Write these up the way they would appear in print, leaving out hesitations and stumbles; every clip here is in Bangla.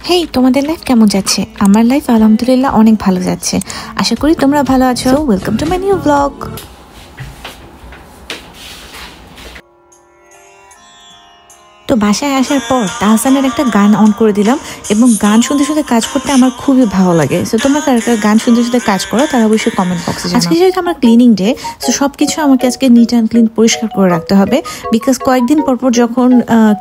হেই, তোমাদের লাইফ কেমন যাচ্ছে? আমার লাইফ আলহামদুলিল্লাহ অনেক ভালো যাচ্ছে। আশা করি তোমরা ভালো আছো। Welcome to my new blog. তো বাসায় আসার পর তাহসানের একটা গান অন করে দিলাম এবং গান শুনতে শুনতে কাজ করতে আমার খুবই ভালো লাগে। সো তোমরা কারা কারা গান শুনতে শুনতে কাজ করো তারা অবশ্যই কমেন্ট বক্সে জানাও। আজকে যেহেতু আমার ক্লিনিং ডে, সো সবকিছু আমাকে আজকে নিট অ্যান্ড ক্লিন পরিষ্কার করে রাখতে হবে, বিকজ কয়েকদিন পরপর যখন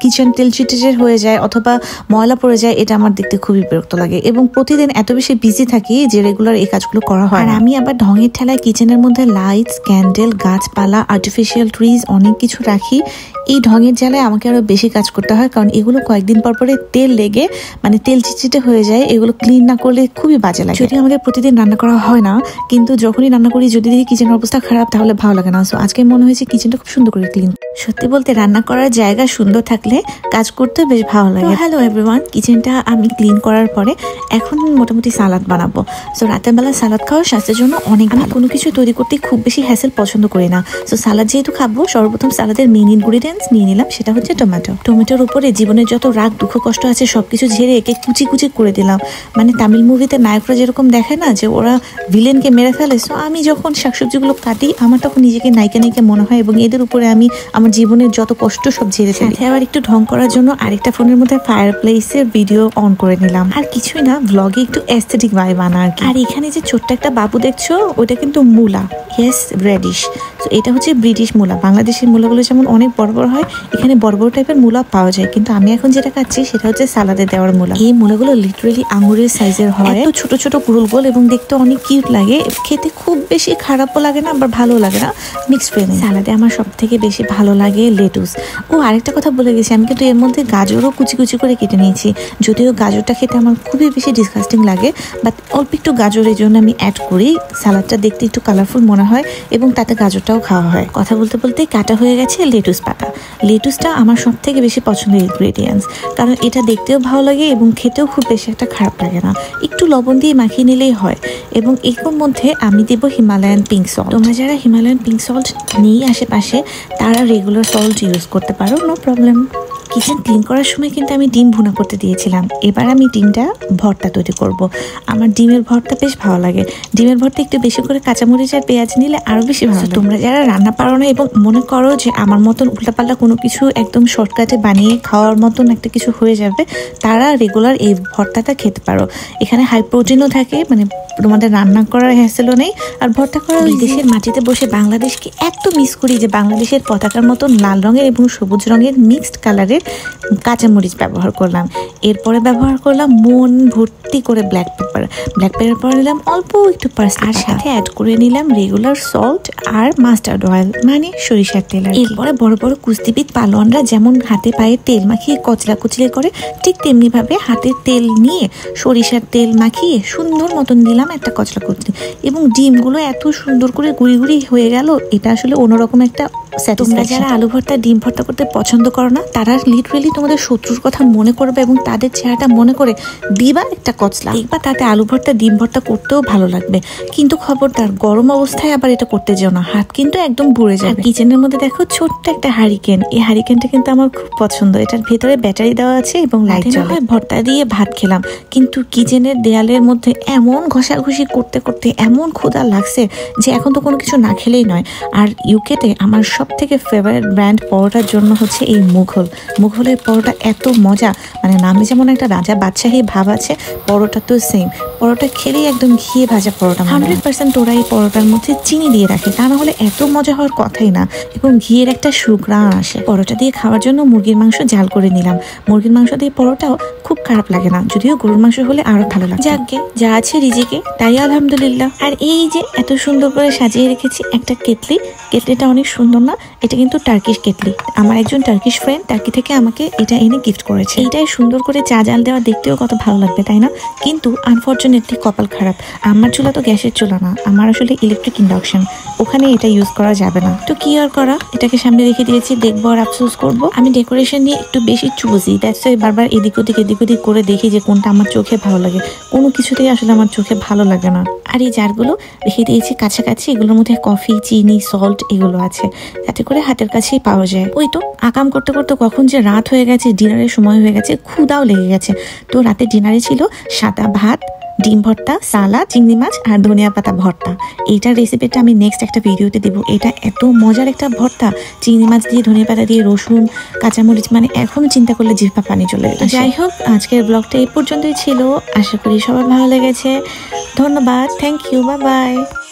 কিচেন তেলচিটের হয়ে যায় অথবা ময়লা পড়ে যায়, এটা আমার দেখতে খুবই বিরক্ত লাগে এবং প্রতিদিন এত বেশি বিজি থাকি যে রেগুলার এই কাজগুলো করা হয়। আর আমি আবার ঢঙের ঠেলায় কিচেনের মধ্যে লাইটস, ক্যান্ডেল, গাছপালা, আর্টিফিশিয়াল ট্রিজ অনেক কিছু রাখি। এই ঢঙের জ্বালায় আমাকে আরো বেশি কাজ করতে হয়, কারণ এগুলো কয়েকদিন পর পরে তেল লেগে মানে তেল চিটচিটে হয়ে যায়। এগুলো ক্লিন না করলে খুবই বাজে লাগে। যদি আমাদের প্রতিদিন রান্না করা হয় না, কিন্তু যখনই রান্না করি যদি দেখি কিচেনের অবস্থা খারাপ তাহলে ভালো লাগে না। সো আজকে মনে হয়েছে কিচেনটা খুব সুন্দর করে ক্লিন। সত্যি বলতে রান্না করার জায়গা সুন্দর থাকলে কাজ করতে বেশ ভালো লাগে। হ্যালো এভরিওয়ান, কিচেনটা আমি ক্লিন করার পরে এখন মোটামুটি সালাদ বানাবো। সো রাতের বেলা সালাদ খাওয়া স্বাস্থ্যের জন্য অনেক ভালো। কোনো কিছু তৈরি করতে খুব বেশি হ্যাসেল পছন্দ করি না। সো সালাদ যেহেতু খাবো, সর্বপ্রথম সালাদের মেইন ইনগ্রিডিয়েন্টস নিয়ে নিলাম, সেটা হচ্ছে টমেটো। টমেটোর উপরে জীবনের যত রাগ দুঃখ কষ্ট আছে সবকিছু ঝেড়ে একে কুচি কুচি করে দিলাম। মানে তামিল মুভিতে নায়করা যেরকম দেখায় না যে ওরা ভিলেনকে মেরে ফেলে, সো আমি যখন শাকসবজিগুলো কাটি আমার তখন নিজেকে নায়িকা নায়িকা মনে হয় এবং এদের উপরে আমি আমার জীবনের যত কষ্ট সব ঝেড়ে ফেলি। আবার একটু ঢং করার জন্য আরেকটা ফোনের মধ্যে ফায়ার প্লেসের ভিডিও অন করে নিলাম। আর কিছুই না, ব্লগে একটু এস্থেটিক ভাইব আনা আর কি। আর এখানে যে ছোট্ট একটা বাবু দেখছো, ওটা কিন্তু মূলা, ইয়েস রেডিশ। তো এটা হচ্ছে ব্রিটিশ মূলা। বাংলাদেশের মূলাগুলো যেমন অনেক বড় বড় হয়, এখানে বড় বড় টাইপের মূলা পাওয়া যায়, কিন্তু আমি এখন যেটা খাচ্ছি সেটা হচ্ছে সালাদে দেওয়ার মূলা। এই মূলাগুলো লিটারেলি আঙুরের সাইজের হয়, এত ছোট ছোট গোল গোল এবং দেখতে অনেক কিউট লাগে। খেতে খুব বেশি খারাপও লাগে না আবার ভালো লাগে না, মিক্সড ফিলিং। সালাদে আমার সব থেকে বেশি ভালো লাগে লেটুস। ও আরেকটা কথা বলে গেছি, আমি কিন্তু এর মধ্যে গাজরও কুচি কুচি করে কেটে নিয়েছি। যদিও গাজরটা খেতে আমার খুবই বেশি ডিসগাস্টিং লাগে, বাট অল্প একটু গাজরের জন্য আমি অ্যাড করি। সালাদটা দেখতে একটু কালারফুল মনে হয় এবং তাতে গাজরটাও খাওয়া হয়। কথা বলতে বলতে কাটা হয়ে গেছে লেটুস পাতা। লেটুসটা আমার সব থেকে বেশি পছন্দের ইনগ্রেডিয়েন্টস, কারণ এটা দেখতেও ভালো লাগে এবং খেতেও খুব বেশি একটা খারাপ লাগে না। একটু লবণ দিয়ে মাখিয়ে নিলেই হয়। এবং এর মধ্যে আমি দেব হিমালয়ান পিঙ্ক সল্ট। তোমরা যারা হিমালয়ান পিঙ্ক সল্ট নেই আশেপাশে, তারা রেগুলার সল্ট ইউজ করতে পারো, নো প্রবলেম। কিচেন ক্লিন করার সময় কিন্তু আমি ডিম ভুনা করতে দিয়েছিলাম। এবার আমি ডিমটা ভর্তা তৈরি করব। আমার ডিমের ভর্তা বেশ ভালো লাগে। ডিমের ভর্তা একটু বেশি করে কাঁচামরিচ আর পেঁয়াজ নিলে আরো বেশি ভালো। তোমরা যারা রান্না পারো না এবং মনে করো যে আমার মতন উল্টাপাল্টা কোনো কিছু একদম শর্টকাটে বানিয়ে খাওয়ার মতন একটা কিছু হয়ে যাবে, তারা রেগুলার এই ভর্তাটা খেতে পারো। এখানে হাই প্রোটিনও থাকে, মানে তোমাদের রান্না করার হ্যাসেলও নেই, আর ভর্তা করা। বিদেশের মাটিতে বসে বাংলাদেশকে এত মিস করি যে বাংলাদেশের পতাকার মতন লাল রঙের এবং সবুজ রঙের মিক্সড কালারের কাঁচামরিচ ব্যবহার করলাম। এরপরে ব্যবহার করলাম মন ভর্তি করে ব্ল্যাক পেপার। ব্ল্যাক পেপার পরে নিলাম অল্প একটু পার্সলি, আর সাথে অ্যাড করে নিলাম রেগুলার সল্ট আর মাস্টার্ড অয়েল, মানে সরিষার তেল। আর এরপরে বড় বড় কুস্তিবিদ পালোয়ানরা যেমন হাতে পায়ে তেল মাখিয়ে কচলা কুচলে করে, ঠিক তেমনি ভাবে হাতে তেল নিয়ে সরিষার তেল মাখিয়ে সুন্দর মতন দিলাম একটা কচলা কুচলি। এবং ডিমগুলো এত সুন্দর করে গুড়ি গুড়ি হয়ে গেল, এটা আসলে অন্যরকম একটা। তোমরা যারা আলু ভর্তা ডিম ভর্তা করতে পছন্দ করো না, তারা লিটারেলি তোমাদের শত্রুর কথা মনে করবে এবং তাদের চেহারাটা মনে করে দিবা একটা কচলা, দেখবা তাতে আলু ভর্তা ডিম ভর্তা করতেও ভালো লাগবে। কিন্তু খবরদার গরম অবস্থায় আবার এটা করতে যেও না, হাত কিন্তু একদম পুড়ে যাবে। কিচেনের মধ্যে দেখো ছোট্ট একটা হারিকেন। এই হারিকেনটা কিন্তু আমার খুব পছন্দ। এটার ভেতরে ব্যাটারি দেওয়া আছে এবং লাইট জ্বলে। ভর্তা দিয়ে ভাত খেলাম, কিন্তু কিচেনের দেয়ালের মধ্যে এমন ঘষাঘষি করতে করতে এমন ক্ষুধা লাগছে যে এখন তো কোনো কিছু না খেলেই নয়। আর ইউকেতে আমার সব থেকে ফেভারিট ব্র্যান্ড পরোটার জন্য হচ্ছে এই মুঘলের পরোটা এত মজা, মানে নামে যেমন একটা রাজা বাদশাহী ভাব আছে, পরোটা তো সেম। পরোটা খেলেই একদম ঘিয়ে ভাজা পরোটা। 100% ওরা এই পরোটার মধ্যে চিনি দিয়ে রাখে, তা না হলে এত মজা হওয়ার কথাই না, এবং ঘিয়ের একটা সুঘ্রাণ আসে। পরোটা দিয়ে খাওয়ার জন্য মুরগির মাংস জাল করে নিলাম। মুরগির মাংস দিয়ে পরোটাও খুব খারাপ লাগে না, যদিও গরুর মাংস হলে আরো ভালো লাগে। যাকে যা আছে রিজিকে তাই আলহামদুলিল্লাহ। আর এই যে এত সুন্দর করে সাজিয়ে রেখেছি একটা কেটলি। কেটলিটা অনেক সুন্দর না? এটা কিন্তু টার্কিশ কেটলি। আমার একজন টার্কিশ ফ্রেন্ড টার্কি থেকে আমাকে এটা এনে গিফট করেছে। এইটাই সুন্দর করে চা জাল দেওয়া দেখতেও কত ভালো লাগবে, তাই না? কিন্তু আনফর্চুনেটলি কপাল খারাপ, আমার চুলা তো গ্যাসের চুলা না, আমার আসলে ইলেকট্রিক ইন্ডাকশন। ওখানে এটা ইউজ করা যাবে না। তো কি আর করা, এটাকে সামনে রেখে দিয়েছি, দেখবো আর আফসোস করবো। আমি ডেকোরেশন নিয়ে একটু বেশি চুজি, দ্যাটস ওয়াই বারবার এদিক ওদিক করে দেখি যে কোনটা আমার চোখে ভালো লাগে। কোনো কিছুতেই আসলে আমার চোখে ভালো লাগে না। আর এই জারগুলো রেখে দিয়েছি কাছাকাছি, এগুলোর মধ্যে কফি, চিনি, সল্ট এগুলো আছে, যাতে করে হাতের কাছেই পাওয়া যায়। ওই তো আকাম করতে করতে কখন যে যে রাত হয়ে গেছে, ডিনারের সময় হয়ে গেছে, ক্ষুধাও লেগে গেছে। তো রাতে ডিনারে ছিল সাদা ভাত, ডিম ভর্তা, সালাদ, চিংড়ি মাছ আর ধনিয়া পাতা ভর্তা। এইটার রেসিপিটা আমি নেক্সট একটা ভিডিওতে দেবো। এটা এত মজার একটা ভর্তা, চিংড়ি মাছ দিয়ে, ধনিয়া পাতা দিয়ে, রসুন, কাঁচামরিচ, মানে এখন চিন্তা করলে জিহ্বা পানি চলে আসে। যাই হোক, আজকের ব্লগটা এই পর্যন্তই ছিল। আশা করি সবার ভালো লেগেছে। ধন্যবাদ, থ্যাংক ইউ, বাই বাই।